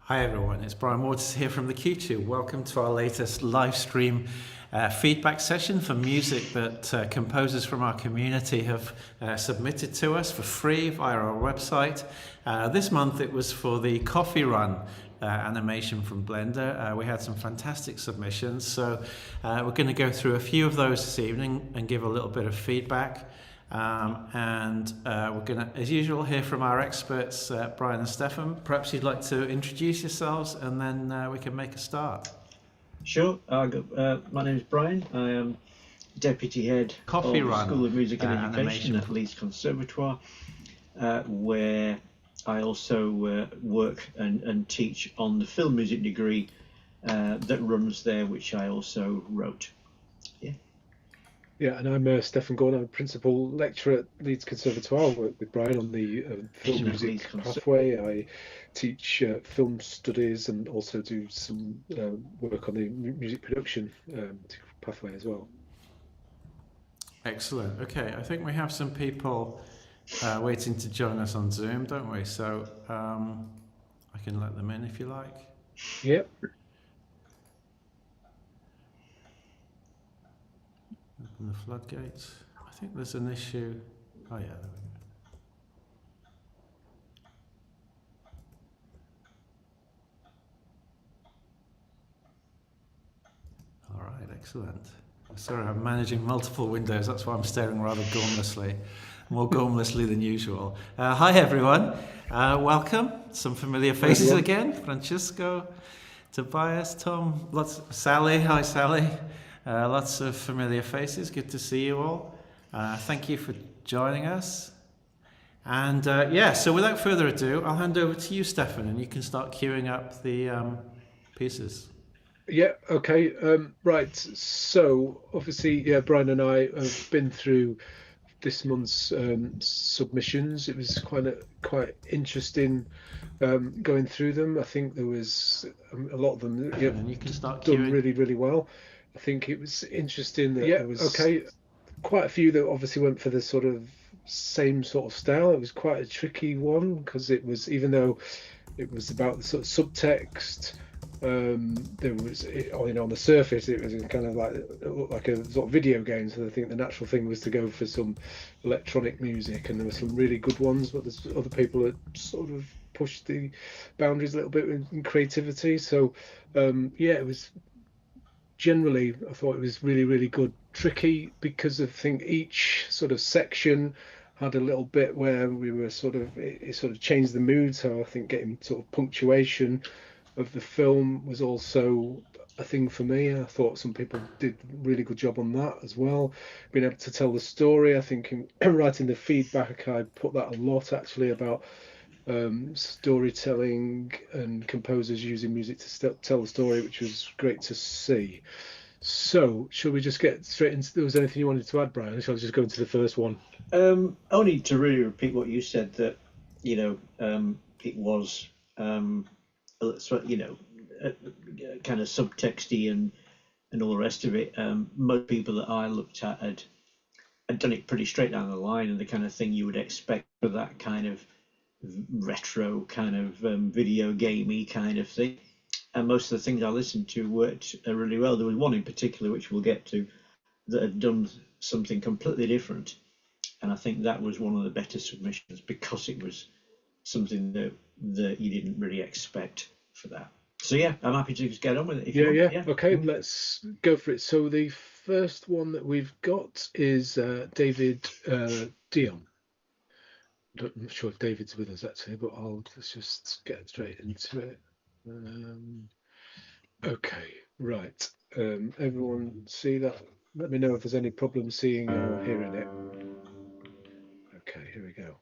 Hi everyone, it's Brian Morrell here from the Q2. Welcome to our latest live stream feedback session for music that composers from our community have submitted to us for free via our website. This month it was for the Coffee Run animation from Blender. We had some fantastic submissions, so we're going to go through a few of those this evening and give a little bit of feedback. We're going to, as usual, hear from our experts, Brian and Stefan. Perhaps you'd like to introduce yourselves and then we can make a start. Sure. My name is Brian. I am Deputy Head of the School of Music and Education at Leeds Conservatoire, where I also work and teach on the film music degree that runs there, which I also wrote. Yeah, and I'm Stefan Gordon. I'm a principal lecturer at Leeds Conservatoire. I work with Brian on the film music pathway. I teach film studies and also do some work on the music production pathway as well. Excellent. Okay, I think we have some people waiting to join us on Zoom, don't we? So I can let them in if you like. Yep. Open the floodgates. I think there's an issue. Oh yeah, there we go. All right, excellent. Sorry, I'm managing multiple windows. That's why I'm staring rather gormlessly, more gormlessly than usual. Hi everyone. Welcome. Some familiar faces again. Francisco, Tobias, Tom, Sally. Hi Sally. Lots of familiar faces. Good to see you all. Thank you for joining us. And so without further ado, I'll hand over to you, Stefan, and you can start queuing up the pieces. Yeah, okay. Right. So obviously, Brian and I have been through this month's submissions. It was quite interesting going through them. I think there was a lot of them and you can start done really, really well. I think it was interesting that there was quite a few that obviously went for the sort of same sort of style. It was quite a tricky one because it was, even though it was about the sort of subtext, there was, on the surface it was kind of like a sort of video game. So I think the natural thing was to go for some electronic music, and there were some really good ones, but there's other people that sort of pushed the boundaries a little bit in creativity. So it was. Generally, I thought it was really, really good. Tricky because I think each sort of section had a little bit where we were it sort of changed the mood. So I think getting sort of punctuation of the film was also a thing for me. I thought some people did a really good job on that as well. Being able to tell the story, I think in writing the feedback, I put that a lot actually about storytelling and composers using music to tell the story, which was great to see. So shall we just get straight into, was there anything you wanted to add, Brian? Shall I just go into the first one? Only to really repeat what you said, that it was kind of subtexty and all the rest of it. Most people that I looked at had done it pretty straight down the line, and the kind of thing you would expect for that kind of retro kind of video gamey kind of thing. And most of the things I listened to worked really well. There was one in particular, which we'll get to, that had done something completely different, and I think that was one of the better submissions because it was something that you didn't really expect for that. So yeah, I'm happy to just get on with it if you want. Yeah. Okay, let's go for it. So the first one that we've got is David Dion. I'm not sure if David's with us actually, but let's just get straight into it. Okay, right. Everyone see that? Let me know if there's any problem seeing or hearing it. Okay, here we go.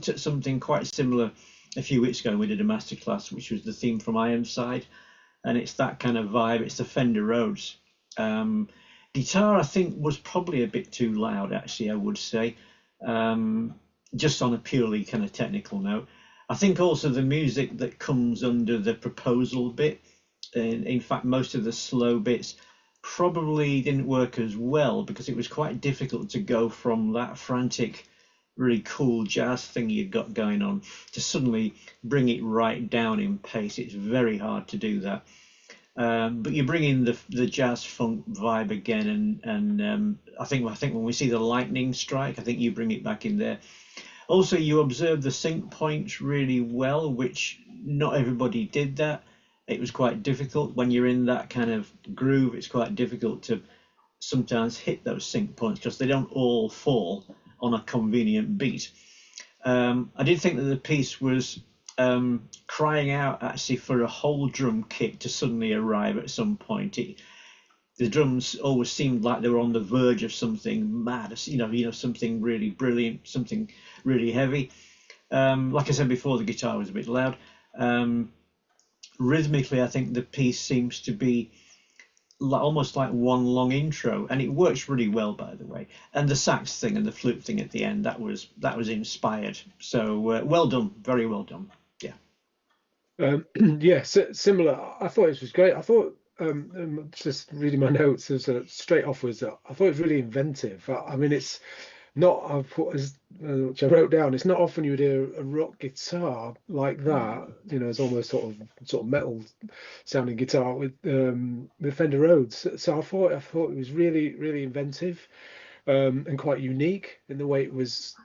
looked at something quite similar a few weeks ago. We did a masterclass, which was the theme from Ironside, and it's that kind of vibe. It's the Fender Rhodes. Guitar, I think, was probably a bit too loud, actually, I would say, just on a purely kind of technical note. I think also the music that comes under the proposal bit, in fact, most of the slow bits probably didn't work as well, because it was quite difficult to go from that frantic, really cool jazz thing you've got going on to suddenly bring it right down in pace. It's very hard to do that. But you bring in the jazz funk vibe again, and I think when we see the lightning strike, I think you bring it back in there. Also, you observe the sync points really well, which not everybody did that. It was quite difficult when you're in that kind of groove. It's quite difficult to sometimes hit those sync points because they don't all fall on a convenient beat. I did think that the piece was crying out actually for a whole drum kit to suddenly arrive at some point. The drums always seemed like they were on the verge of something mad, something really brilliant, something really heavy. Like I said before, the guitar was a bit loud. Rhythmically, I think the piece seems to be almost like one long intro, and it works really well, by the way. And the sax thing and the flute thing at the end, that was inspired. So well done, very well done. Yeah, similar. I thought it was great. I thought, just reading my notes, as straight off was that I thought it was really inventive. I mean, it's not, which I wrote down. It's not often you would hear a rock guitar like that. It's almost sort of metal sounding guitar with Fender Rhodes. So I thought it was really, really inventive, and quite unique in the way it was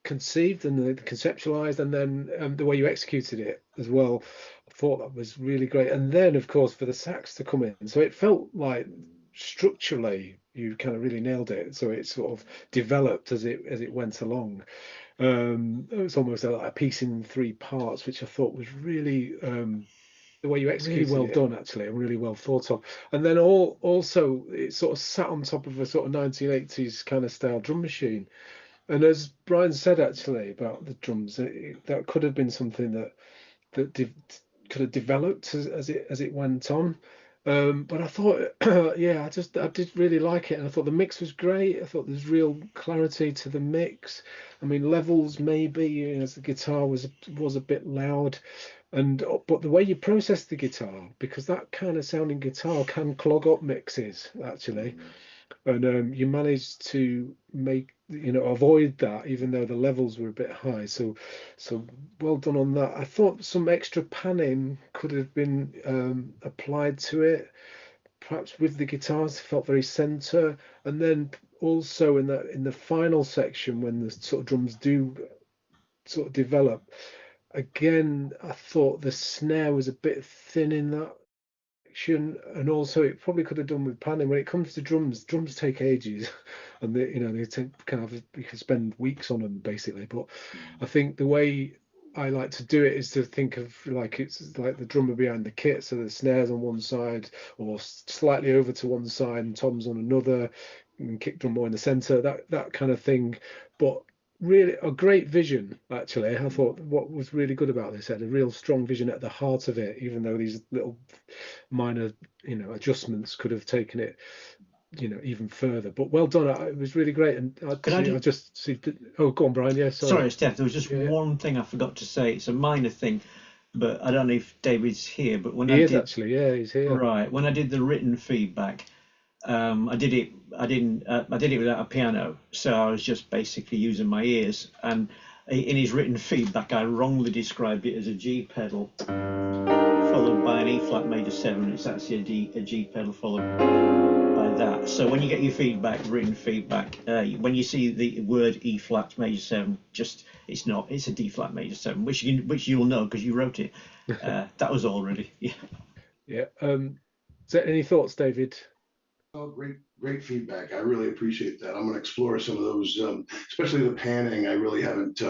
conceived and conceptualized, and then the way you executed it as well. I thought that was really great. And then, of course, for the sax to come in, so it felt like structurally you kind of really nailed it. So it sort of developed as it went along. It was almost like a piece in 3 parts, which I thought was really the way you executed really well done, actually, and really well thought of. And then also it sort of sat on top of a sort of 1980s kind of style drum machine. And as Brian said, actually, about the drums, that could have been something that could have developed as it went on. But I thought, yeah, I did really like it, and I thought the mix was great. I thought there's real clarity to the mix. I mean, levels maybe, as the guitar was a bit loud, but the way you process the guitar, because that kind of sounding guitar can clog up mixes actually. And you managed to avoid that, even though the levels were a bit high. So well done on that. I thought some extra panning could have been applied to it, perhaps with the guitars. It felt very center. And then also in the final section, when the sort of drums do sort of develop, again, I thought the snare was a bit thin in that. And also it probably could have done with panning. When it comes to drums take ages, and they take you can spend weeks on them basically. But I think the way I like to do it is to think of it's like the drummer behind the kit, so the snares on one side or slightly over to one side and toms on another, and kick drum more in the center, that kind of thing. But really a great vision, actually. I thought what was really good about this, had a real strong vision at the heart of it, even though these little minor adjustments could have taken it even further. But well done. It was really great. And I just see. Oh, go on, Brian. Yeah, sorry, Steph, there was just one thing I forgot to say. It's a minor thing, but I don't know if David's here. But when he's here. Right, when I did the written feedback, I did it without a piano, so I was just basically using my ears. And in his written feedback, I wrongly described it as a G pedal followed by an E flat major 7. It's actually a G pedal followed by that. So when you get your feedback, written feedback, when you see the word E flat major 7, it's a D flat major 7, which you'll know because you wrote it. That was all really. Yeah. Is there any thoughts, David? Oh, great feedback. I really appreciate that. I'm going to explore some of those, especially the panning. I really haven't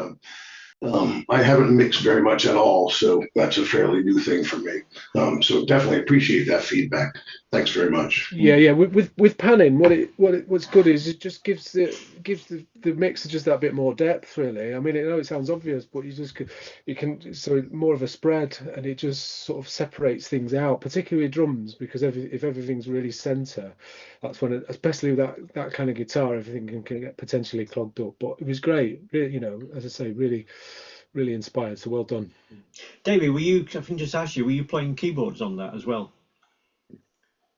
I haven't mixed very much at all, so that's a fairly new thing for me. So definitely appreciate that feedback. Thanks very much. Yeah. With panning, what's good is it just gives the mixer just that bit more depth, really. I mean, I know it sounds obvious, but you can so more of a spread, and it just sort of separates things out, particularly drums, because if everything's really center, that's when especially with that kind of guitar, everything can get potentially clogged up. But it was great, really, as I say, really inspired. So well done. David, I can just ask you, were you playing keyboards on that as well?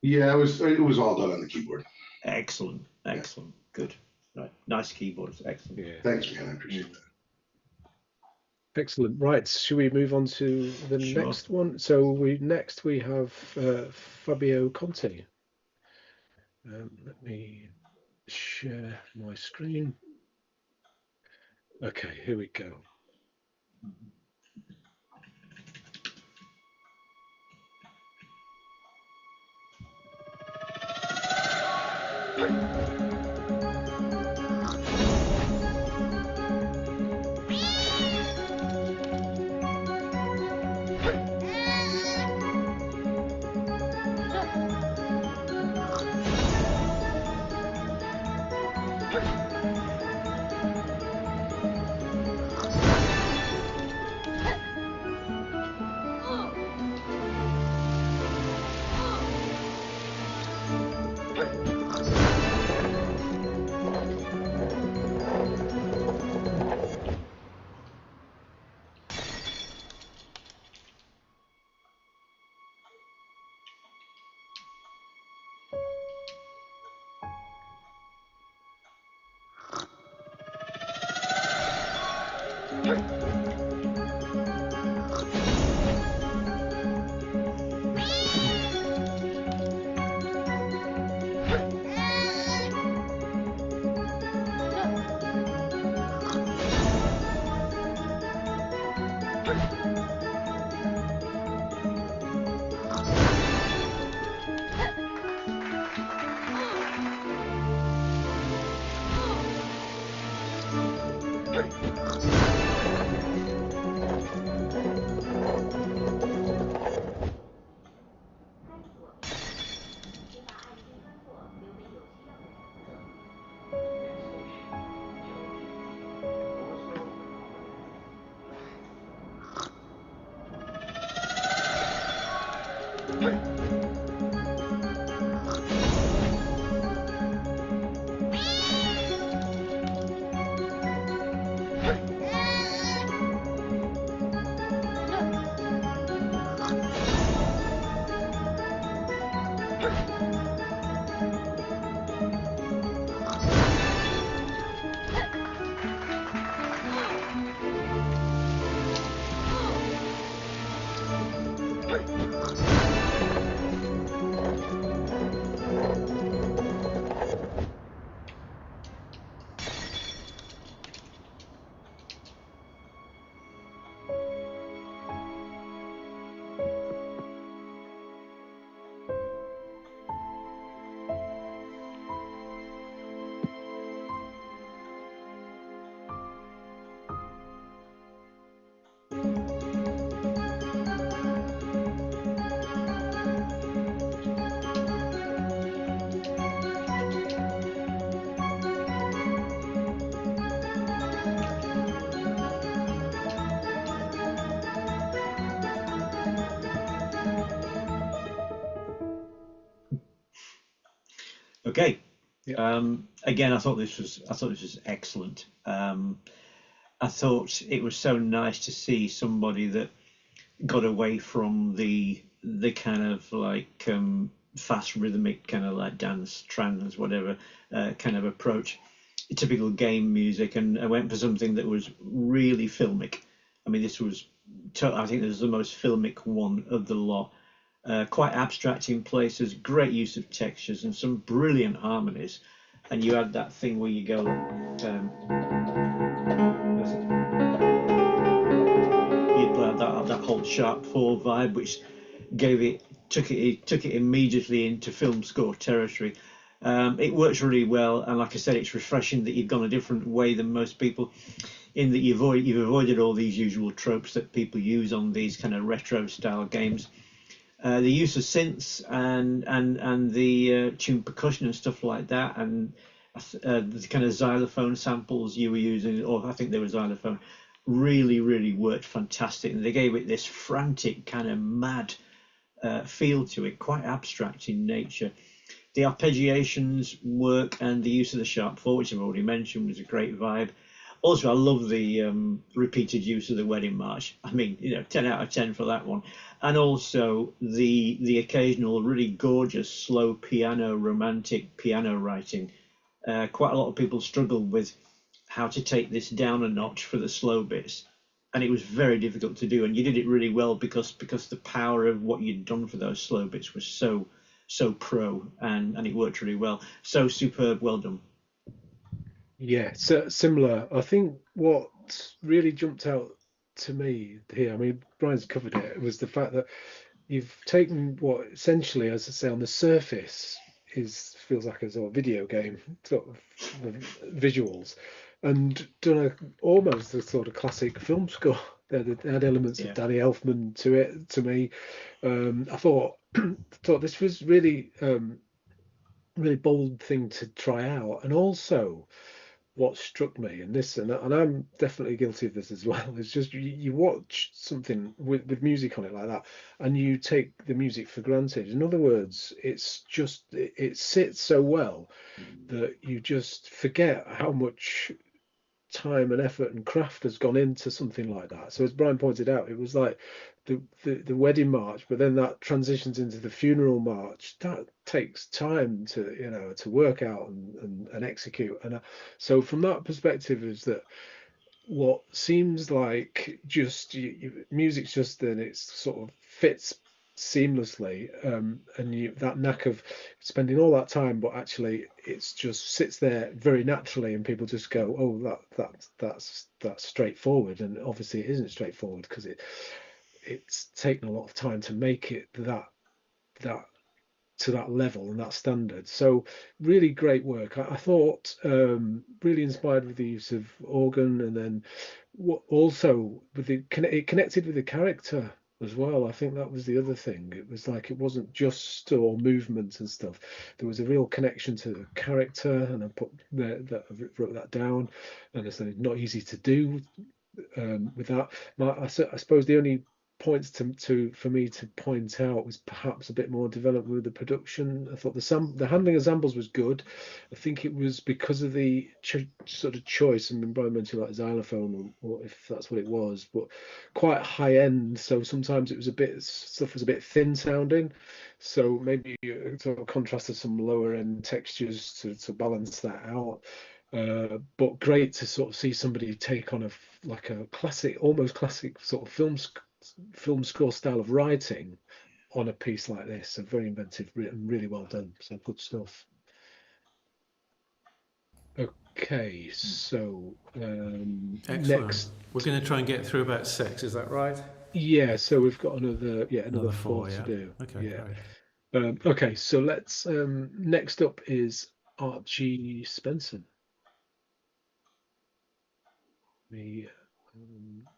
Yeah, it was all done on the keyboard. Excellent. Good. Right. Nice keyboards. Excellent. Yeah. Thanks, man. I appreciate that. Excellent. Right. Should we move on to the next one? So we have Fabio Conte. Let me share my screen. Okay, here we go. Okay. Yeah. Again, I thought this was excellent. I thought it was so nice to see somebody that got away from the kind of like fast rhythmic kind of like dance, trance, whatever kind of approach, typical game music, and I went for something that was really filmic. I mean, I think this was the most filmic one of the lot. Quite abstract in places, great use of textures, and some brilliant harmonies. And you had that thing where you go, you'd play that whole sharp four vibe, which took it immediately into film score territory. It works really well, and like I said, it's refreshing that you've gone a different way than most people. in that you've avoided all these usual tropes that people use on these kind of retro style games. The use of synths and the tuned percussion and stuff like that, and the kind of xylophone samples you were using, or I think they were xylophone, really worked fantastic, and they gave it this frantic kind of mad feel to it, quite abstract in nature. The arpeggiations work, and the use of the sharp four, which I've already mentioned, was a great vibe. Also, I love the repeated use of the wedding march. I mean, 10 out of 10 for that one. And also the occasional really gorgeous, slow piano, romantic piano writing. Quite a lot of people struggled with how to take this down a notch for the slow bits. And it was very difficult to do. And you did it really well because the power of what you'd done for those slow bits was so pro, and it worked really well. So superb, well done. Yeah, so similar. I think what really jumped out to me here, I mean, Brian's covered it, was the fact that you've taken what essentially, as I say, on the surface feels like a sort of video game sort of visuals, and done almost a sort of classic film score. They had elements of Danny Elfman to it. To me, I thought this was really bold thing to try out, and also what struck me, and I'm definitely guilty of this as well, is just you watch something with music on it like that, and you take the music for granted. In other words, it sits so well that you just forget how much time and effort and craft has gone into something like that. So as Brian pointed out, it was like the wedding march, but then that transitions into the funeral march. That takes time to work out and execute. And so from that perspective, is that what seems like just music's just then it sort of fits seamlessly, and that knack of spending all that time, but actually it's just sits there very naturally, and people just go, oh, that's straightforward. And obviously it isn't straightforward, because it's taken a lot of time to make it that to that level and that standard. So really great work. I thought really inspired with the use of organ, and then also with it connected with the character as well. I think that was the other thing. It was like it wasn't just all movement and stuff. There was a real connection to the character, and I wrote that down. And it's not easy to do with that. I suppose the only points for me to point out was perhaps a bit more development with the production. I thought the handling of samples was good. I think it was because of the sort of choice. I mean, Brian mentioned like xylophone, or if that's what it was, but quite high end. So sometimes stuff was a bit thin sounding. So maybe sort of contrasted some lower end textures to balance that out. But great to sort of see somebody take on a classic, almost classic sort of film score style of writing on a piece like this. So very inventive and really well done. So good stuff. Okay, so next we're going to try and get through about 6. Is that right? Yeah. So we've got another 4 to do. Okay. Yeah. Okay. So let's. Next up is Archie Spencer.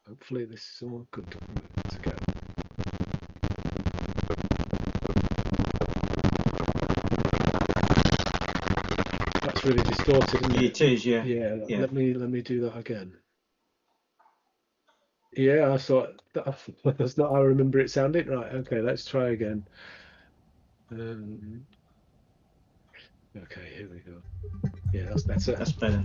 Hopefully this is all good to go. That's really distorted, isn't it? It is, yeah. Yeah. Let me do that again. Yeah, I saw it. That's not how I remember it sounded. Right. Okay. Let's try again. Okay. Here we go. Yeah, that's better. That's better.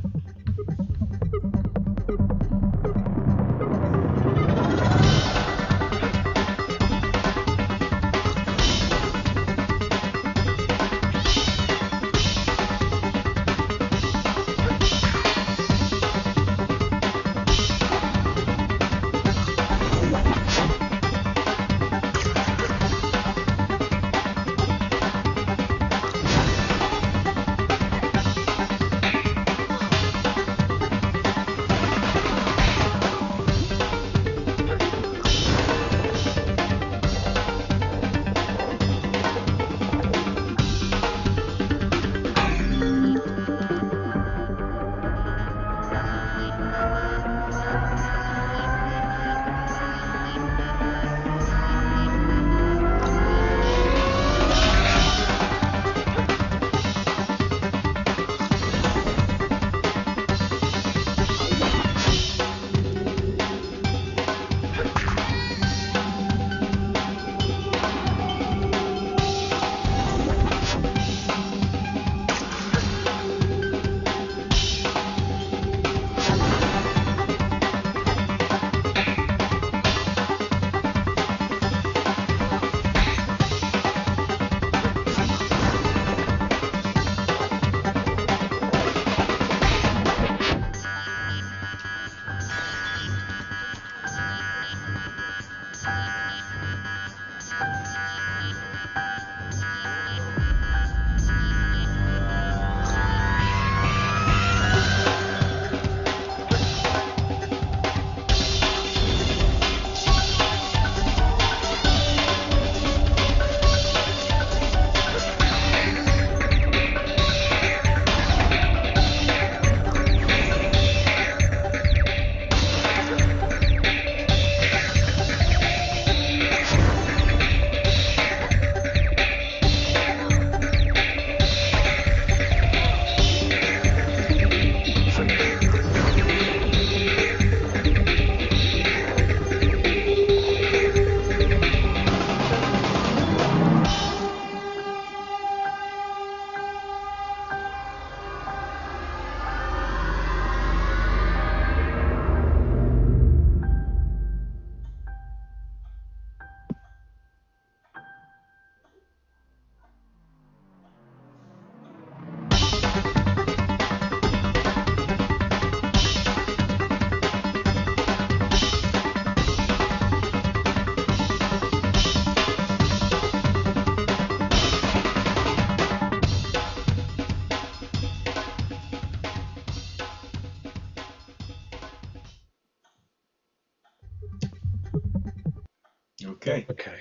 Okay. Okay.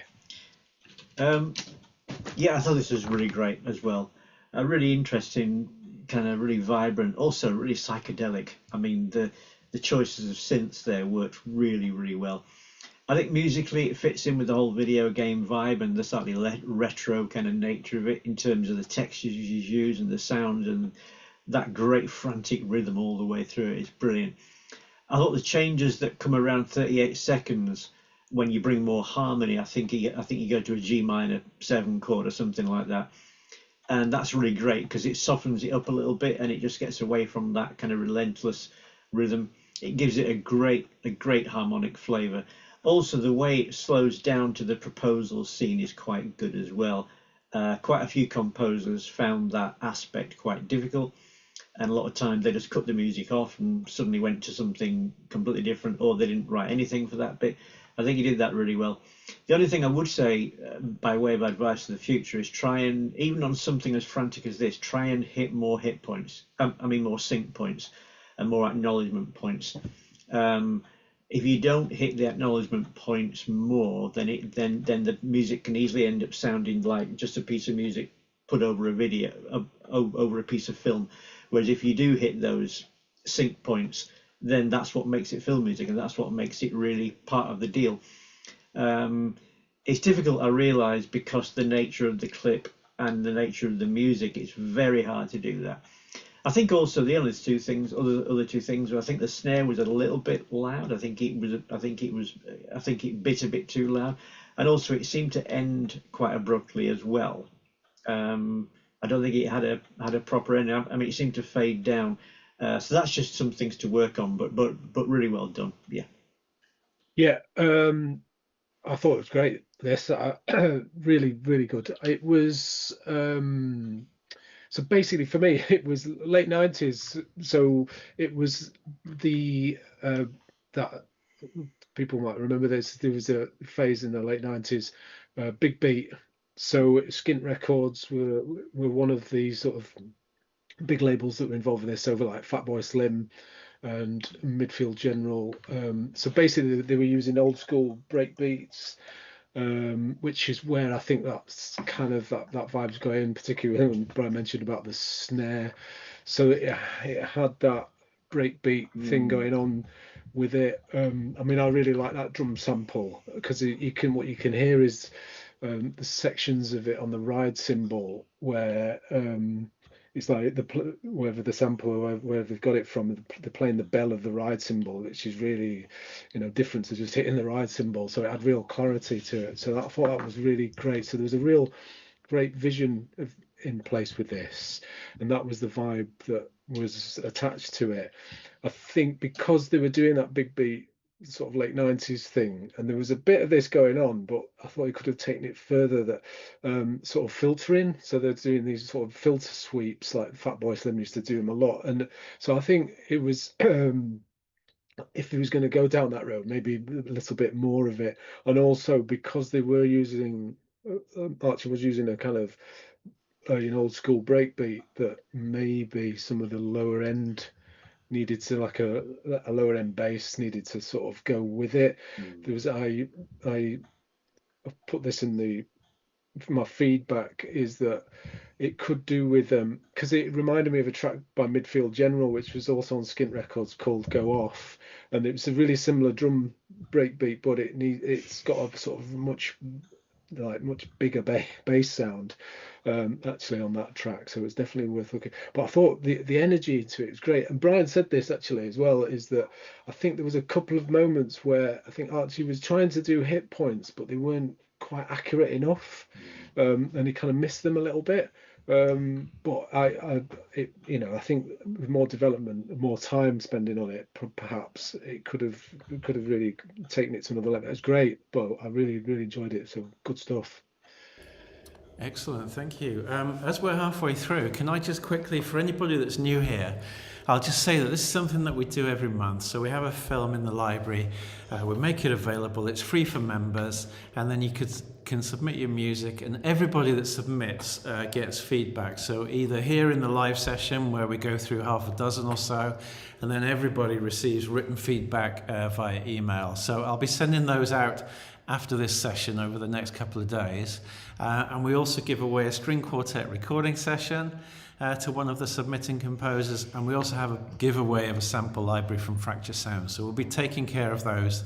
Yeah, I thought this was really great as well. Really interesting, kind of really vibrant, also really psychedelic. I mean, the choices of synths there worked really, really well. I think musically it fits in with the whole video game vibe and the slightly retro kind of nature of it in terms of the textures you use and the sound and that great frantic rhythm all the way through it is brilliant. I thought the changes that come around 38 seconds when you bring more harmony, I think you go to a G minor 7 chord or something like that, and that's really great because it softens it up a little bit and it just gets away from that kind of relentless rhythm. It gives it a great harmonic flavour. Also, the way it slows down to the proposal scene is quite good as well. Quite a few composers found that aspect quite difficult, and a lot of times they just cut the music off and suddenly went to something completely different, or they didn't write anything for that bit. I think he did that really well. The only thing I would say, by way of advice for the future, is try and, even on something as frantic as this, try and hit more hit points. More sync points and more acknowledgement points. If you don't hit the acknowledgement points more, then the music can easily end up sounding like just a piece of music put over a video, over a piece of film. Whereas if you do hit those sync points, then that's what makes it film music, and that's what makes it really part of the deal. It's difficult, I realise, because the nature of the clip and the nature of the music, it's very hard to do that. I think also the other two things were, I think the snare was a little bit loud. I think it bit a bit too loud, and also it seemed to end quite abruptly as well. I don't think it had a proper end. I mean, it seemed to fade down. So that's just some things to work on, but really well done. Yeah. Yeah. I thought it was great. This really, really good. It was. So basically, for me, it was late 90s. So it was that people might remember this. There was a phase in the late 90s, big beat. So Skint Records were one of the sort of big labels that were involved in this, over like Fatboy Slim and Midfield General. So basically, they were using old school break beats. Which is where I think that's kind of that vibe's going, particularly when Brian mentioned about the snare. So it had that breakbeat thing going on with it. I mean, I really like that drum sample because what you can hear is the sections of it on the ride cymbal where it's like wherever the sample or where they've got it from, they're playing the bell of the ride cymbal, which is really, different to just hitting the ride cymbal. So it had real clarity to it. So I thought that was really great. So there was a real great vision in place with this, and that was the vibe that was attached to it. I think because they were doing that big beat sort of late 90s thing, and there was a bit of this going on, but I thought he could have taken it further, that sort of filtering. So they're doing these sort of filter sweeps like Fatboy Slim used to do them a lot, and so I think it was if he was going to go down that road, maybe a little bit more of it. And also because they were using Archie was using a kind of old school breakbeat, that maybe some of the lower end needed to, like a lower end bass needed to sort of go with it. There was I put this in my feedback, is that it could do with because it reminded me of a track by Midfield General, which was also on Skint Records, called Go Off, and it was a really similar drum breakbeat, but it's got a sort of much bigger bass sound actually on that track, so it's definitely worth looking. But I thought the energy to it was great, and Brian said this actually as well, is that I think there was a couple of moments where I think Archie was trying to do hit points, but they weren't quite accurate enough, and he kind of missed them a little bit. But I think with more development, more time spending on it, perhaps it could have really taken it to another level. It was great, but I really, really enjoyed it. So good stuff. Excellent, thank you. As we're halfway through, can I just quickly, for anybody that's new here, I'll just say that this is something that we do every month. So we have a film in the library, we make it available, it's free for members, and then you can submit your music, and everybody that submits gets feedback. So either here in the live session where we go through half a dozen or so, and then everybody receives written feedback via email. So I'll be sending those out after this session over the next couple of days. And we also give away a string quartet recording session to one of the submitting composers, and we also have a giveaway of a sample library from Fracture Sound. So we'll be taking care of those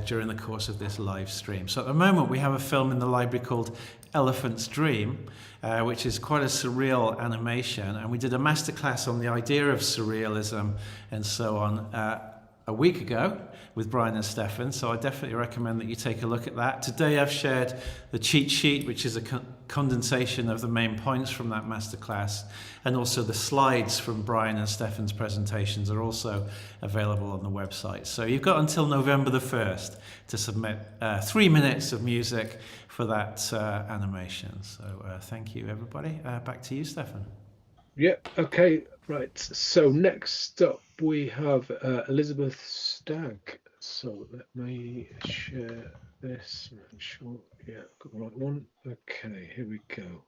during the course of this live stream. So at the moment we have a film in the library called Elephant's Dream, which is quite a surreal animation, and we did a masterclass on the idea of surrealism and so on a week ago with Brian and Stefan, so I definitely recommend that you take a look at that. Today I've shared the cheat sheet, which is a condensation of the main points from that masterclass, and also the slides from Brian and Stefan's presentations are also available on the website. So you've got until November the 1st to submit 3 minutes of music for that animation. So thank you, everybody. Back to you, Stefan. Yeah, okay, right. So next up we have Elizabeth Stagg. So let me share this. Make sure, yeah, I've got the right one. Okay, here we go.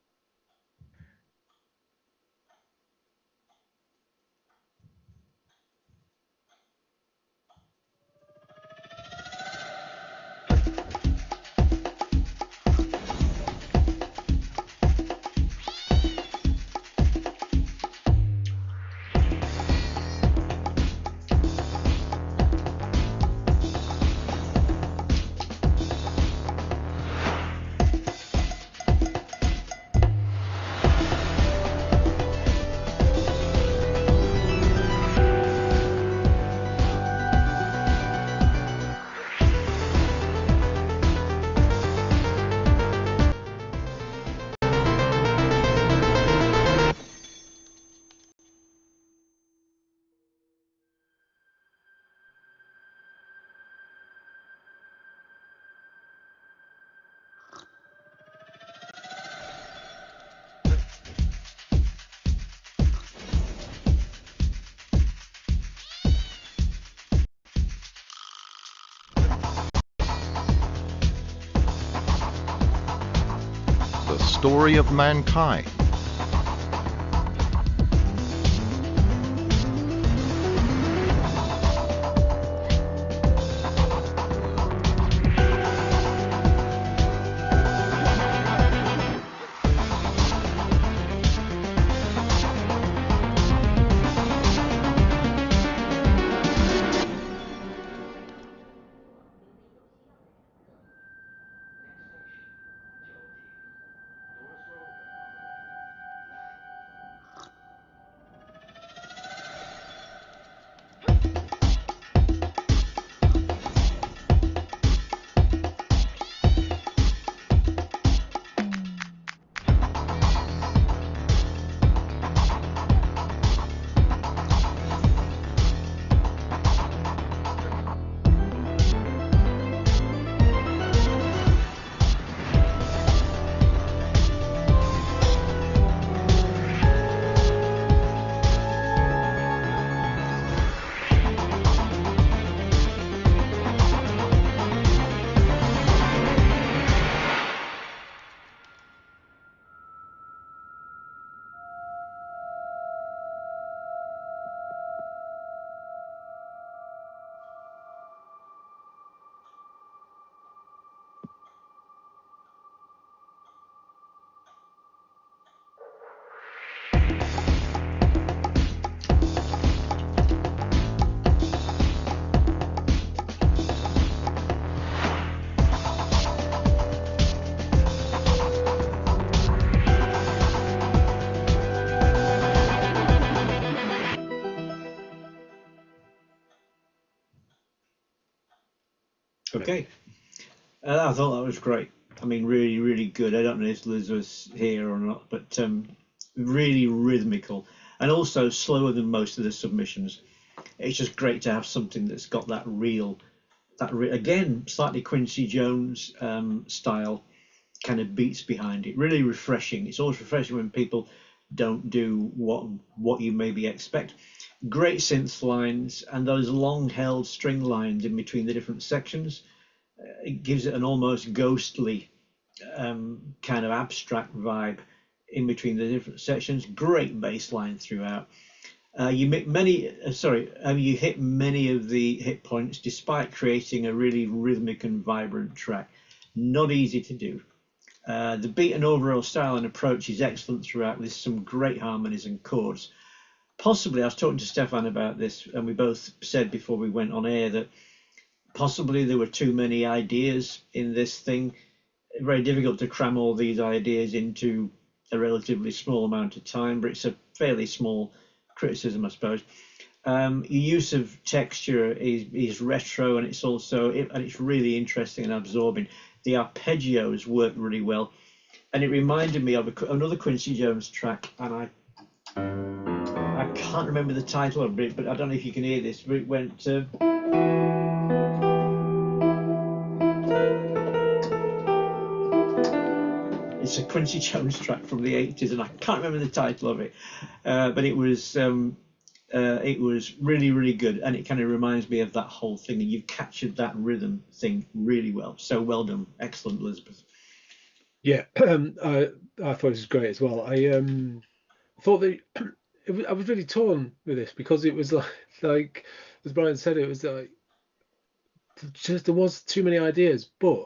Story of mankind. Okay, I thought that was great. I mean, really, really good. I don't know if Liz was here or not, but really rhythmical and also slower than most of the submissions. It's just great to have something that's got that again, slightly Quincy Jones style kind of beats behind it. Really refreshing. It's always refreshing when people don't do what you maybe expect. Great synth lines and those long held string lines in between the different sections. It gives it an almost ghostly kind of abstract vibe in between the different sections. Great bass line throughout. You hit many of the hit points despite creating a really rhythmic and vibrant track. not easy to do. The beat and overall style and approach is excellent throughout, with some great harmonies and chords. Possibly, I was talking to Stefan about this, and we both said before we went on air that possibly there were too many ideas in this thing. Very difficult to cram all these ideas into a relatively small amount of time, but it's a fairly small criticism, I suppose. Your use of texture is retro, and it's also and it's really interesting and absorbing. The arpeggios work really well, and it reminded me of another Quincy Jones track, and I can't remember the title of it, but I don't know if you can hear this, but it went it's a Quincy Jones track from the 80s, and I can't remember the title of it, but it was really, really good, and it kind of reminds me of that whole thing, and you've captured that rhythm thing really well. So well done. Excellent, Elizabeth. Yeah, I thought it was great as well. I thought that I was really torn with this, because it was like as Brian said, it was like just there was too many ideas, but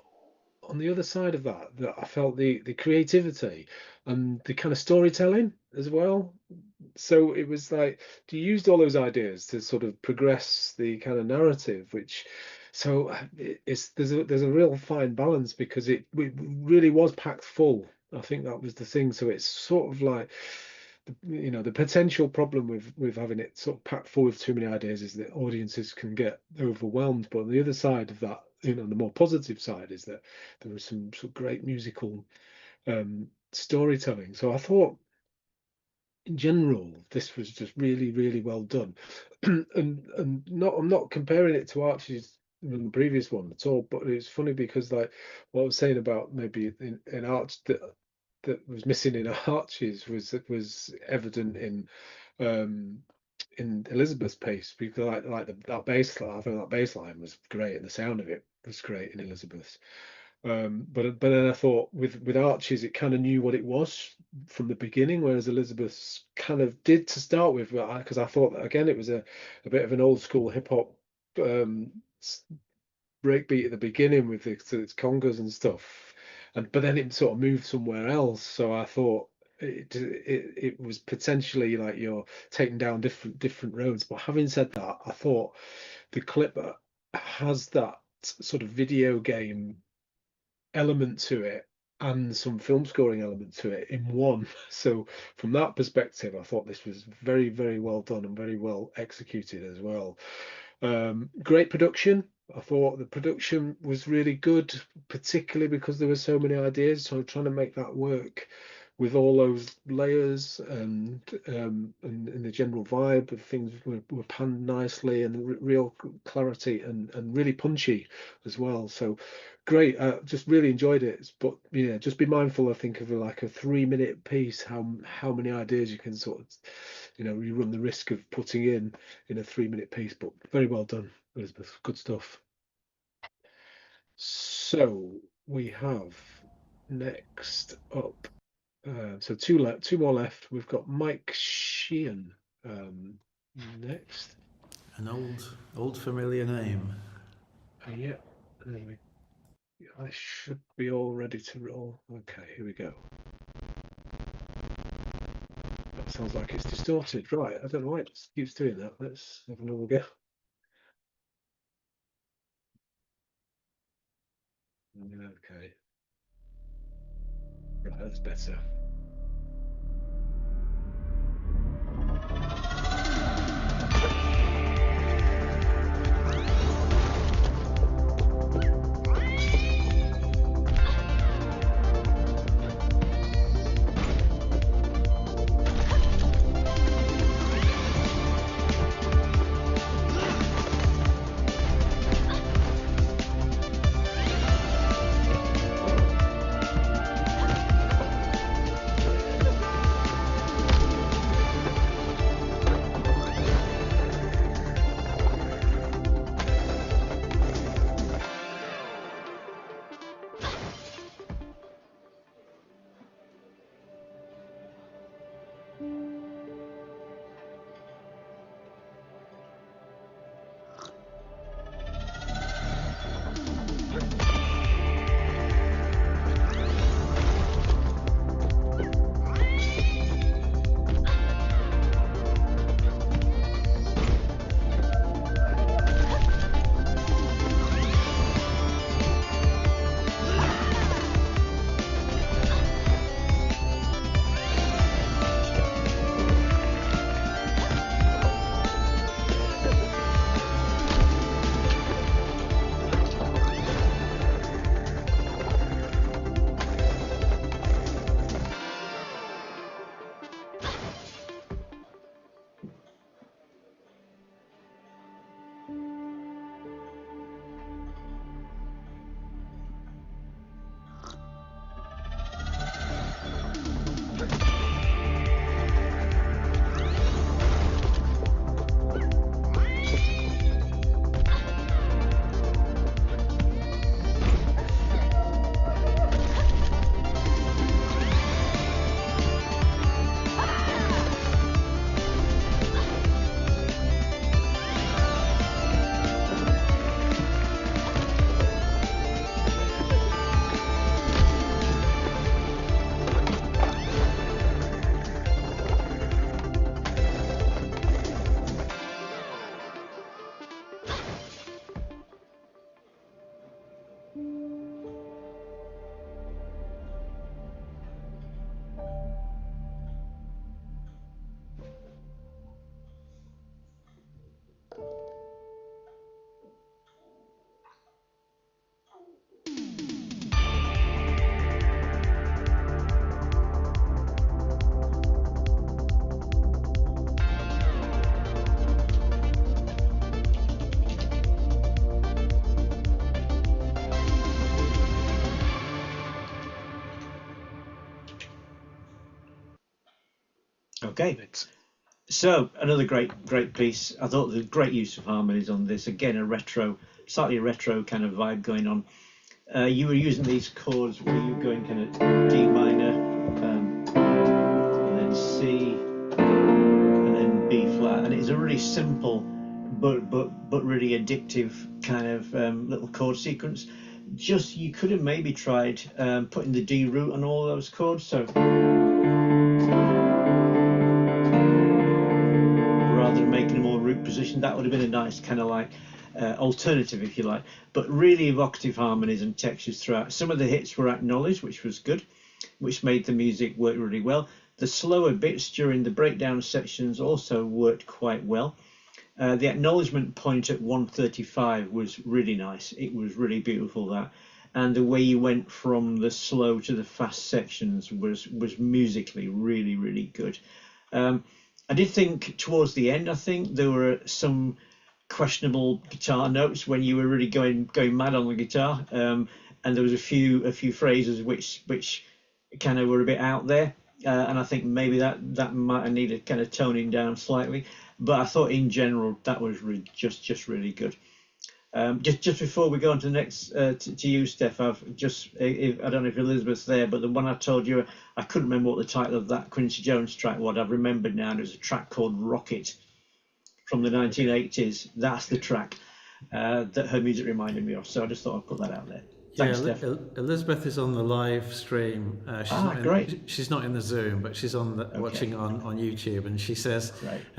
on the other side of that I felt the creativity and the kind of storytelling as well. So it was like you used all those ideas to sort of progress the kind of narrative, which there's a real fine balance, because it really was packed full. I think that was the thing. So it's sort of like, the potential problem with having it sort of packed full with too many ideas is that audiences can get overwhelmed. But on the other side of that, the more positive side is that there was some sort of great musical storytelling. So I thought, in general, this was just really, really well done. and I'm not comparing it to Archie's, the previous one at all, but it's funny because, like, what I was saying about maybe in Arch that was missing in Archie's was evident in Elizabeth's piece, because that bass line, I think that bass line was great, and the sound of it was great in Elizabeth's. But then I thought with Archie's, it kind of knew what it was from the beginning, whereas Elizabeth's kind of did to start with, because I thought that, again, it was a bit of an old school hip hop breakbeat at the beginning with its congas and stuff, but then it sort of moved somewhere else. So I thought it was potentially like you're taking down different roads. But having said that, I thought the clip has that sort of video game element to it and some film scoring element to it in one. So from that perspective, I thought this was very, very well done and very well executed as well. Great production. I thought the production was really good, particularly because there were so many ideas. So trying to make that work with all those layers and the general vibe of things were panned nicely, and real clarity and really punchy as well. So great. Just really enjoyed it. But yeah, just be mindful, I think, of like a 3-minute piece, how many ideas you can sort of, you run the risk of putting in a 3-minute piece. But very well done, Elizabeth. Good stuff. So we have next up, so two more left. We've got Mike Sheehan next. An old familiar name. Yeah, I should be all ready to roll. Okay, here we go. That sounds like it's distorted. Right, I don't know why it keeps doing that. Let's have another go. Okay. Right, that's better. Okay. So another great piece. I thought the great use of harmonies on this. Again, slightly retro kind of vibe going on. You were using these chords where you were going kind of D minor, and then C, and then B flat, and it's a really simple but really addictive kind of little chord sequence. Just you could have maybe tried putting the D root on all those chords. So rather than making them all root position, that would have been a nice kind of like alternative, if you like. But really evocative harmonies and textures throughout. Some of the hits were acknowledged, which was good, which made the music work really well. The slower bits during the breakdown sections also worked quite well. The acknowledgement point at 135 was really nice. It was really beautiful, that. And the way you went from the slow to the fast sections was musically really, really good. I did think towards the end, I think there were some questionable guitar notes when you were really going mad on the guitar, and there was a few phrases which kind of were a bit out there, and I think maybe that might have needed kind of toning down slightly. But I thought in general that was really, just really good. Just before we go on to the next to you, Steph, I don't know if Elizabeth's there, but the one I told you, I couldn't remember what the title of that Quincy Jones track was. I've remembered now. There's a track called Rocket from the 1980s. That's the track that her music reminded me of. So I just thought I'd put that out there. Thanks, Steph. Elizabeth is on the live stream. She's not in the Zoom, but she's watching on YouTube, and she says,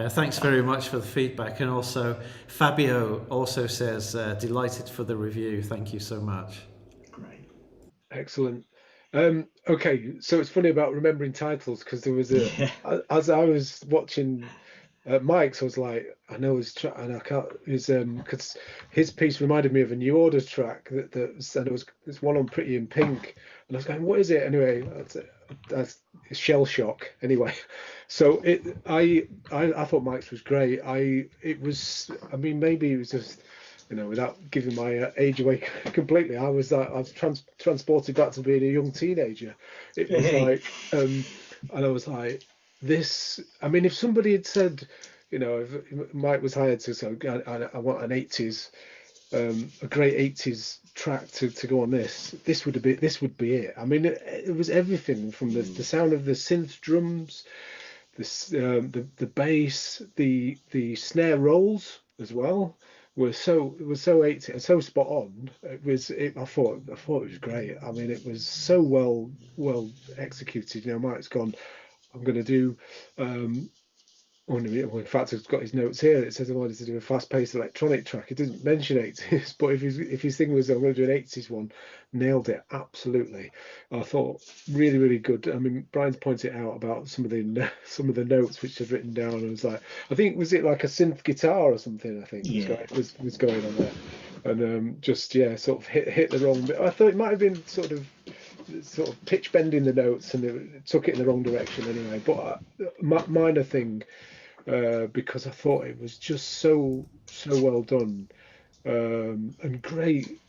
thanks very much for the feedback. And also, Fabio also says, delighted for the review. Thank you so much. Great. Excellent. Okay, so it's funny about remembering titles, because there was as I was watching Mike's, I was like, I know his track, and I can't. Because his piece reminded me of a New Order track and there's one on Pretty in Pink, and I was going, what is it anyway? That's Shell Shock anyway. So I thought Mike's was great. Maybe it was just, without giving my age away completely, I was transported back to being a young teenager. It was like, and I was like, this. I mean, if somebody had said, if Mike was hired to say, I want an 80s, a great 80s track to go on this would be it. I mean, it was everything from the sound of the synth drums, the bass, the snare rolls as well. Was so 80 and so spot on. I thought it was great. I mean, it was so well executed. Mike's gone, I'm going to do. In fact, I've got his notes here. It says I wanted to do a fast-paced electronic track. It didn't mention 80s, but if his thing was I'm going to do an 80s one, nailed it absolutely. I thought really, really good. I mean, Brian's pointed out about some of the notes which I've written down. I was like, I think, was it like a synth guitar or something? I think was going on there, and sort of hit the wrong bit. I thought it might have been sort of pitch bending the notes, and it took it in the wrong direction anyway. But minor thing. Because I thought it was just so well done, and great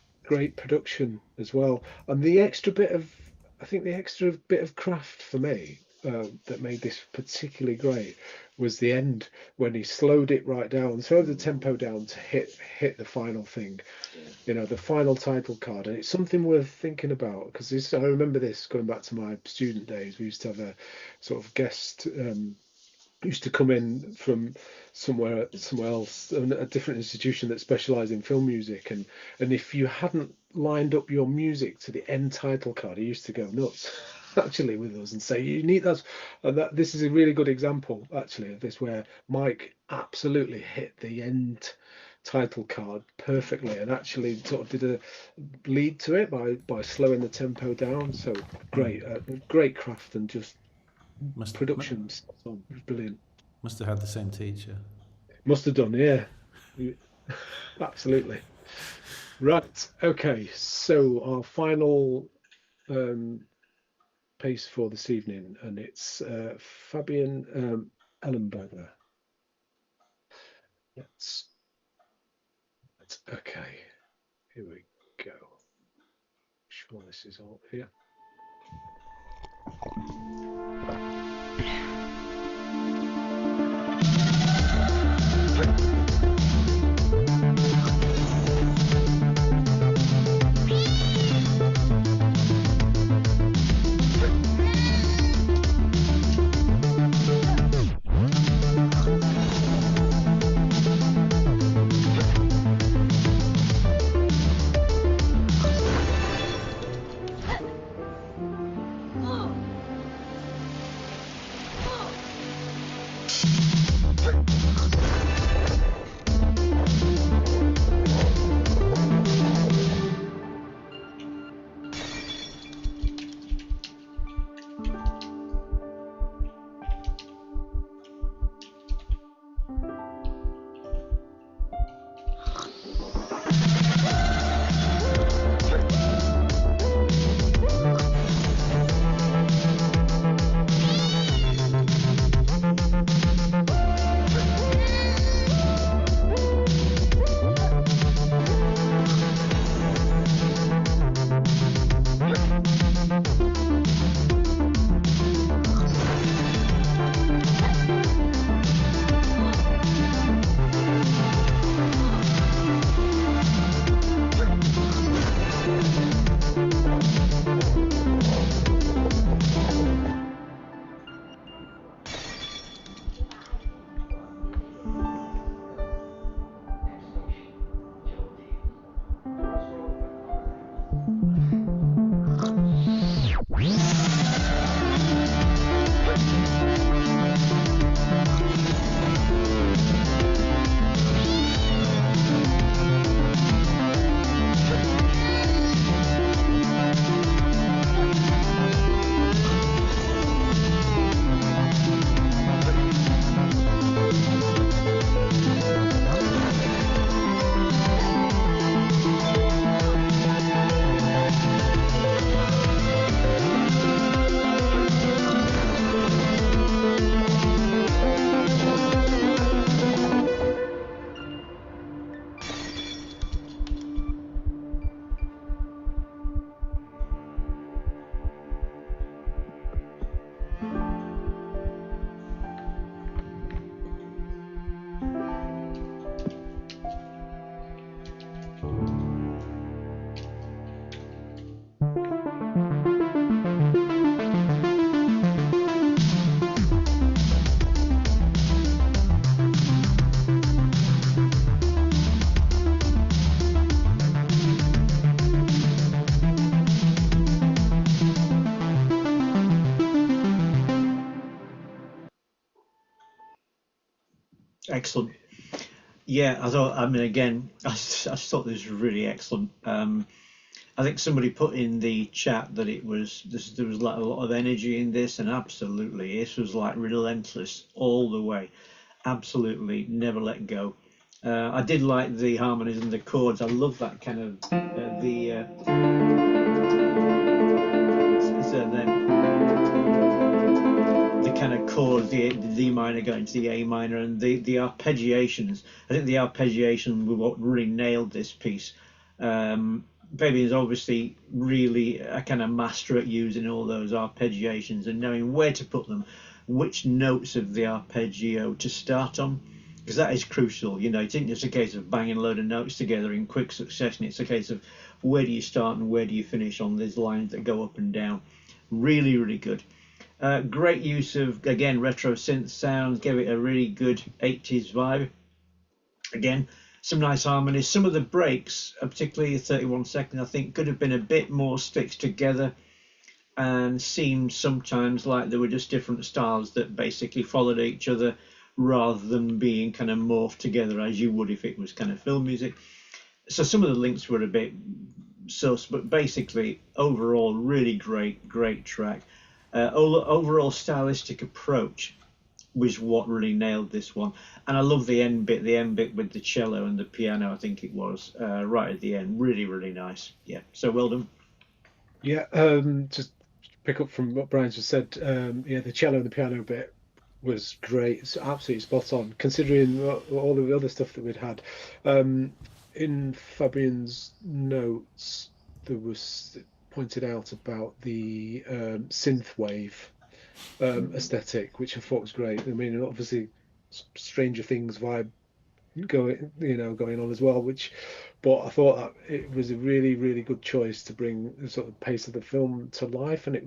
production as well. And the extra bit of craft for me that made this particularly great was the end, when he slowed the tempo down to hit the final thing, the final title card. And it's something worth thinking about, because I remember this going back to my student days. We used to have a sort of guest. Used to come in from somewhere else, a different institution that specialised in film music, and if you hadn't lined up your music to the end title card, he used to go nuts actually with us and say, you need that. And this is a really good example actually of this, where Mike absolutely hit the end title card perfectly, and actually sort of did a lead to it by slowing the tempo down. So great craft, and just productions. Brilliant. Must have had the same teacher. Must have done, yeah. Absolutely. Right. Okay. So our final piece for this evening, and it's Fabian Ellenberger. That's okay. Here we go. Sure, this is all here. Excellent. Yeah, I mean, again, I thought this was really excellent. I think somebody put in the chat that there was like a lot of energy in this, and absolutely, this was like relentless all the way. Absolutely, never let go. I did like the harmonies and the chords. I love that kind of the kind of chord, the D minor going to the A minor, and the arpeggiations. I think the arpeggiation were what really nailed this piece. Fabian's obviously really a kind of master at using all those arpeggiations and knowing where to put them, which notes of the arpeggio to start on, because that is crucial. You know, it's not just a case of banging a load of notes together in quick succession. It's a case of where do you start and where do you finish on these lines that go up and down. Really, really good. Great use of, again, retro synth sounds, gave it a really good 80s vibe. Again, some nice harmonies. Some of the breaks, particularly 31 seconds, I think could have been a bit more stitched together and seemed sometimes like they were just different styles that basically followed each other rather than being kind of morphed together as you would if it was kind of film music. So some of the links were a bit sus, but basically overall really great track. Overall stylistic approach was what really nailed this one, and I love the end bit with the cello and the piano. I think it was right at the end, really nice. Yeah, so well done. Yeah, just pick up from what Brian just said. Yeah, the cello and the piano bit was great. It's absolutely spot on, considering all of the other stuff that we'd had. In Fabian's notes, there was pointed out about the synthwave aesthetic, which I thought was great. I mean, obviously, Stranger Things vibe going on as well. But I thought that it was a really good choice to bring the sort of pace of the film to life, and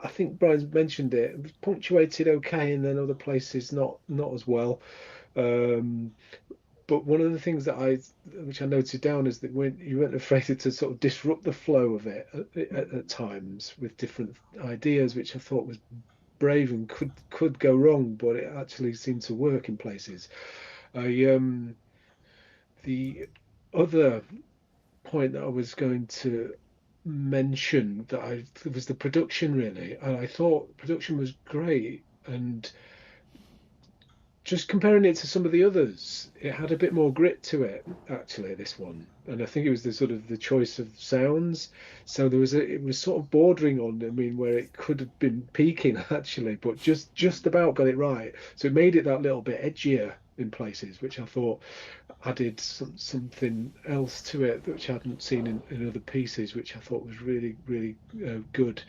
I think Brian's mentioned it. It was punctuated okay, and then other places not as well. But one of the things which I noted down is that when you weren't afraid to sort of disrupt the flow of it at times with different ideas, which I thought was brave and could go wrong, but it actually seemed to work in places. The other point that I was going to mention it was the production really, and I thought production was great, and just comparing it to some of the others, it had a bit more grit to it, actually, this one. And I think it was the choice of sounds. So it was sort of bordering on, I mean, where it could have been peaking, actually, but just about got it right. So it made it that little bit edgier in places, which I thought added something else to it, which I hadn't seen in other pieces, which I thought was really good.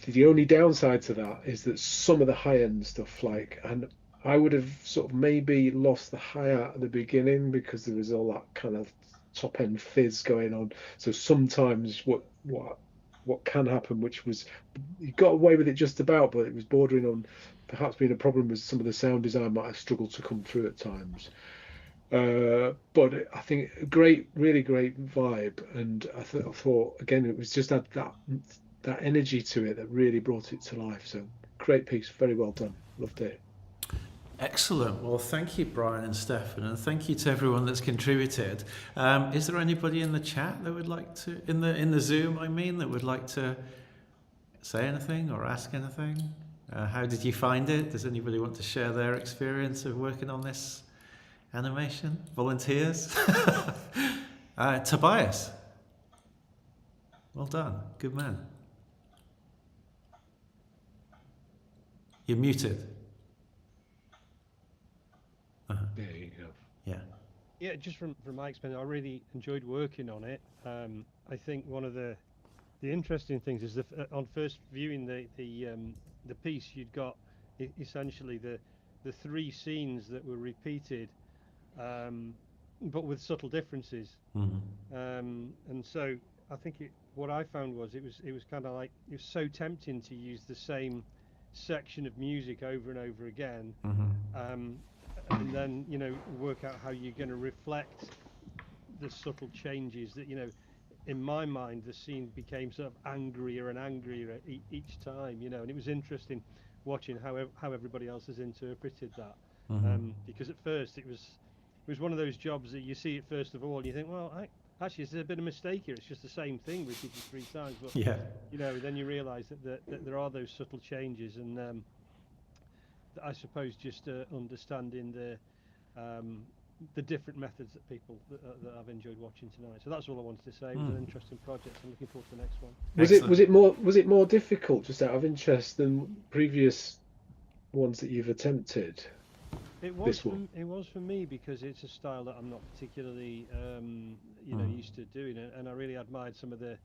The only downside to that is that some of the high-end stuff, and I would have sort of maybe lost the hi-hat at the beginning because there was all that kind of top-end fizz going on. So sometimes what can happen, which was you got away with it just about, but it was bordering on perhaps being a problem, was some of the sound design might have struggled to come through at times. But I think really great vibe, and I thought again it was just that energy to it that really brought it to life. So great piece, very well done, loved it. Excellent. Well, thank you, Brian and Stefan, and thank you to everyone that's contributed. Is there anybody in the chat that would like to, in the Zoom, that would like to say anything or ask anything? How did you find it? Does anybody want to share their experience of working on this animation? Volunteers? Tobias. Well done. Good man. You're muted. There you go. Yeah, just from my experience, I really enjoyed working on it. I think one of the interesting things is that on first viewing the piece, you'd got essentially the three scenes that were repeated, but with subtle differences. And so I think what I found was it was kind of like, it was so tempting to use the same section of music over and over again. And then work out how you're going to reflect the subtle changes that in my mind the scene became sort of angrier and angrier each time, and it was interesting watching how everybody else has interpreted that. because at first it was one of those jobs that you see it first of all, and you think, well, actually, there's a bit of mistake here. It's just the same thing repeated 3 times. But then you realise that there are those subtle changes, and I suppose just understanding the different methods that people that I've enjoyed watching tonight. So that's all I wanted to say. It was an interesting project. I'm looking forward to the next one. Was it more difficult, just out of interest, than previous ones that you've attempted? It was for me, because it's a style that I'm not particularly used to doing it, and I really admired some of the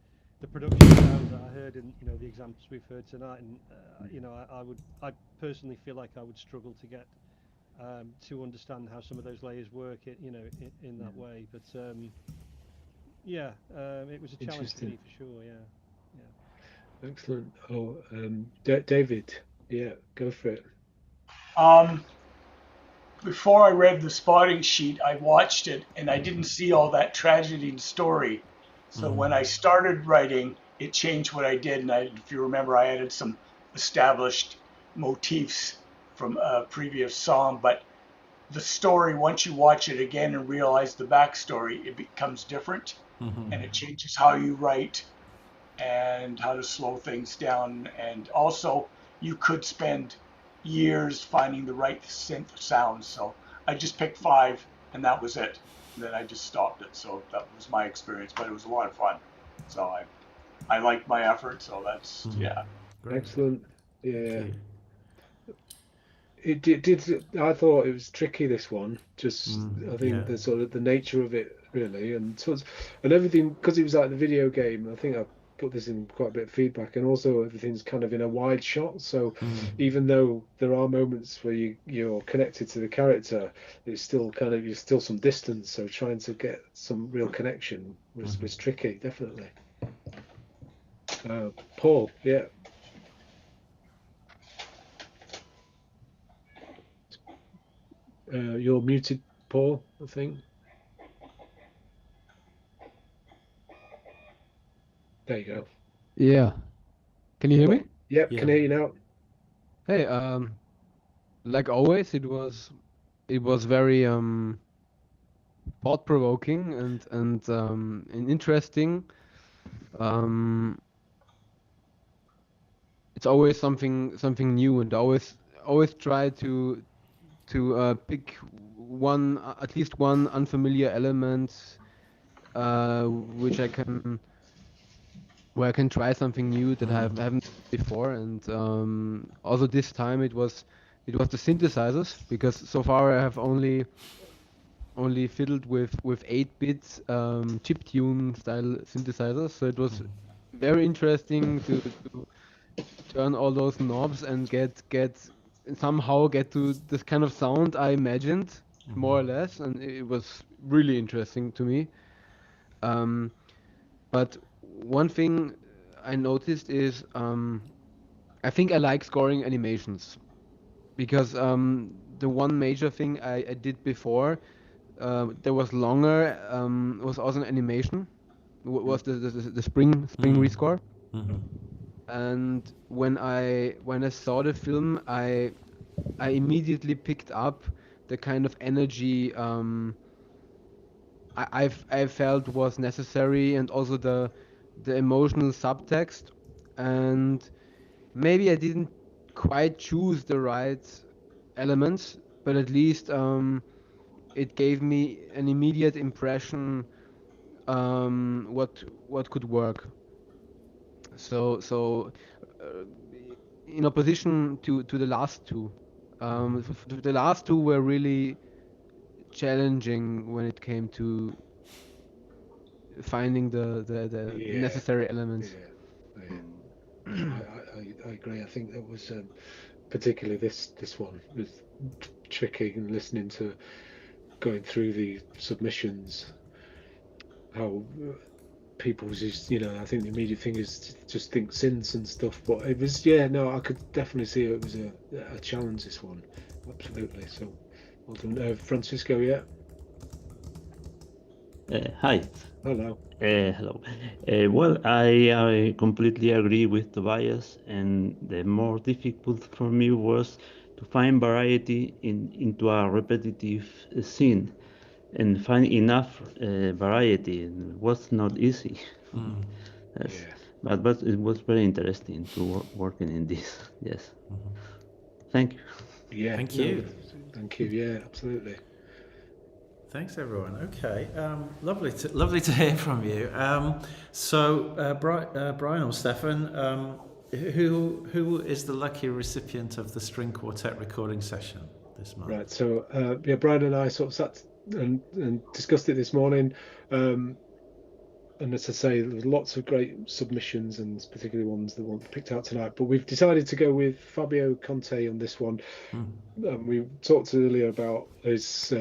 production sounds that I heard in the examples we've heard tonight, and I personally feel like I would struggle to get to understand how some of those layers work in that way, but it was a challenge for me for sure. Excellent. David, go for it. Before I read the spotting sheet, I watched it, and I didn't see all that tragedy and story. So when I started writing, it changed what I did. And if you remember, I added some established motifs from a previous song. But the story, once you watch it again and realize the backstory, it becomes different. And it changes how you write and how to slow things down. And also, you could spend years finding the right synth sounds. So I just picked 5, and that was it. And then I just stopped it. So that was my experience, but it was a lot of fun. So I liked my effort. So that's Great. Excellent. Yeah. It did. I thought it was tricky, this one. I think the sort of the nature of it, really, and everything, because it was like the video game. I think I put this in quite a bit of feedback, and also everything's kind of in a wide shot, so even though there are moments where you're connected to the character, it's still you're still some distance, so trying to get some real connection was tricky, definitely. Paul, you're muted, Paul, I think. There you go. Yeah. Can you hear me? Yep, can hear you now. Hey, like always, it was very thought-provoking and interesting. It's always something new, and always try to pick at least one unfamiliar element, where I can try something new that I haven't done before, and also this time it was the synthesizers, because so far I have only fiddled with 8-bit chiptune style synthesizers, so it was very interesting to turn all those knobs and somehow get to this kind of sound I imagined, more or less, and it was really interesting to me. But one thing I noticed is I think I like scoring animations, because the one major thing I did before that was longer was also an animation, was the spring rescore. And when I saw the film, I immediately picked up the kind of energy I felt was necessary, and also the emotional subtext. And maybe I didn't quite choose the right elements, but at least it gave me an immediate impression what could work. So in opposition to the last two, the last two were really challenging when it came to finding the necessary elements. I agree. I think that was particularly this one was tricky, and listening to going through the submissions, how people just, I think the immediate thing is just think synths and stuff, but it was I could definitely see it was a challenge, this one, absolutely. So well done. Francisco. Hi. Hello. Hello. Well, I completely agree with Tobias, and the more difficult for me was find variety into a repetitive scene, and find enough variety was not easy. Yes. Yeah. But it was very interesting to working in this. Yes. Thank you. Yeah. Thank you. Thank you. Yeah, absolutely. Thanks, everyone. Okay, lovely to hear from you. So, Brian or Stefan, who is the lucky recipient of the string quartet recording session this month? Right. So, Brian and I sort of sat and discussed it this morning. And as I say, there were lots of great submissions, and particularly ones that weren't picked out tonight. But we've decided to go with Fabio Conte on this one. We talked earlier about his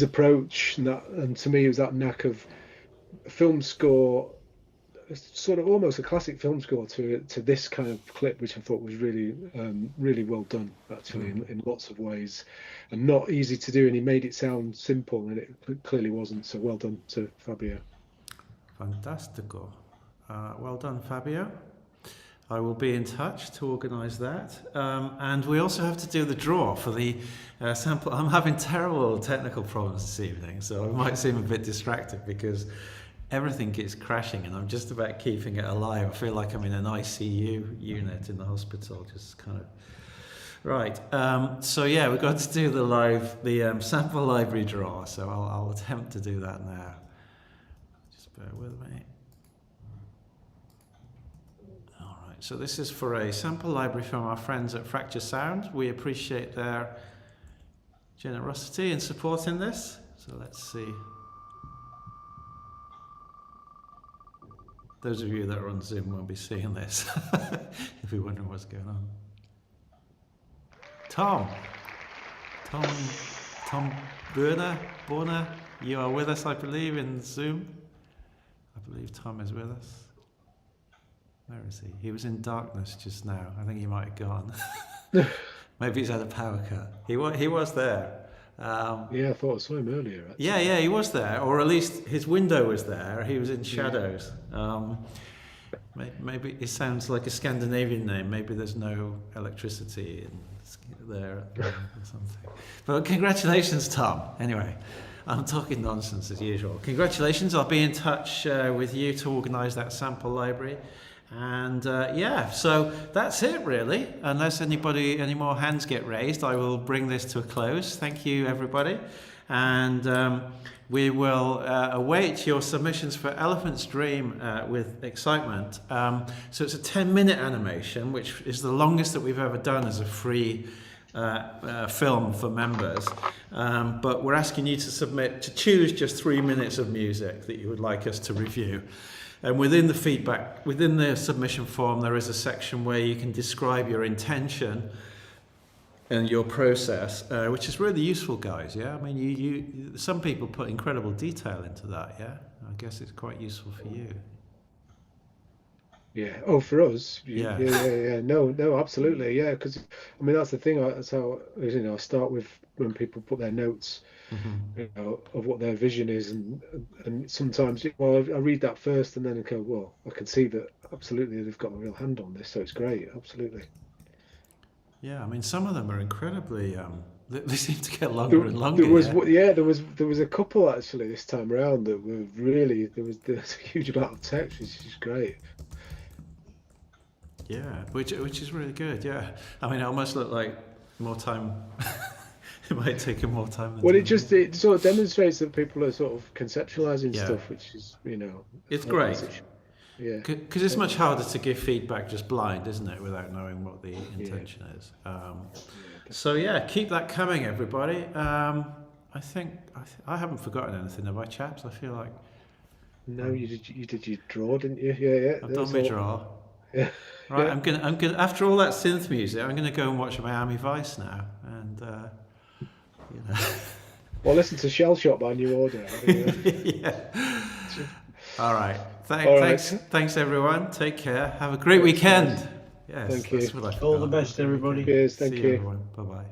approach, and to me, it was that knack of a film score, sort of almost a classic film score to this kind of clip, which I thought was really, really well done, actually, in lots of ways, and not easy to do. And he made it sound simple, and it clearly wasn't. So well done to Fabio. Fantastico. Well done, Fabio. I will be in touch to organise that. And we also have to do the draw for the sample. I'm having terrible technical problems this evening, so I might seem a bit distracted because everything keeps crashing and I'm just about keeping it alive. I feel like I'm in an ICU unit in the hospital, just kind of... Right, so yeah, we've got to do the sample library draw, so I'll attempt to do that now. Just bear with me. All right, so this is for a sample library from our friends at Fracture Sound. We appreciate their generosity in supporting this. So let's see. Those of you that are on Zoom won't be seeing this if you're wondering what's going on. Tom Borner, you are with us, I believe, in Zoom. I believe Tom is with us. Where is he? He was in darkness just now. I think he might have gone. Maybe he's had a power cut. He was there. Yeah, I thought I saw him earlier. Actually. Yeah, he was there, or at least his window was there. He was in shadows. Maybe it sounds like a Scandinavian name. Maybe there's no electricity there or something. But congratulations, Tom. Anyway, I'm talking nonsense as usual. Congratulations. I'll be in touch with you to organise that sample library. And yeah, so that's it really. Unless any more hands get raised, I will bring this to a close. Thank you, everybody. And we will await your submissions for Elephant's Dream with excitement. So it's a 10-minute animation, which is the longest that we've ever done as a free film for members. But we're asking you to choose just 3 minutes of music that you would like us to review. And within the submission form, there is a section where you can describe your intention and your process, which is really useful, guys. Yeah, I mean, some people put incredible detail into that. Yeah, I guess it's quite useful for you. Yeah. Oh, for us. Yeah. Yeah. No, absolutely. Yeah, because I mean that's the thing. That's how I start with when people put their notes. Of what their vision is, and sometimes I read that first and then I go, well, I can see that absolutely they've got a real hand on this, so it's great, absolutely. Yeah, I mean some of them are incredibly they seem to get longer and longer. There was a couple actually this time around that were really there's a huge amount of text, which is great. Yeah, which is really good. Yeah, I mean it almost looked like more time. It might take him more time. It sort of demonstrates that people are sort of conceptualizing stuff, which is, it's great. Yeah. Because it's much harder to give feedback just blind, isn't it, without knowing what the intention is. So yeah, keep that coming, everybody. I think I haven't forgotten anything, have I, chaps? I feel like. No, you did your draw, didn't you? Yeah. I've done my draw. Yeah. Right, I'm gonna after all that synth music, I'm gonna go and watch Miami Vice now, and. Well, listen to Shell Shock by New Order. Yeah. All right. Thanks, everyone. Take care. Have a great weekend. Yes. Thank you. All the best, everybody. Cheers. Thank you. Everyone. Bye bye.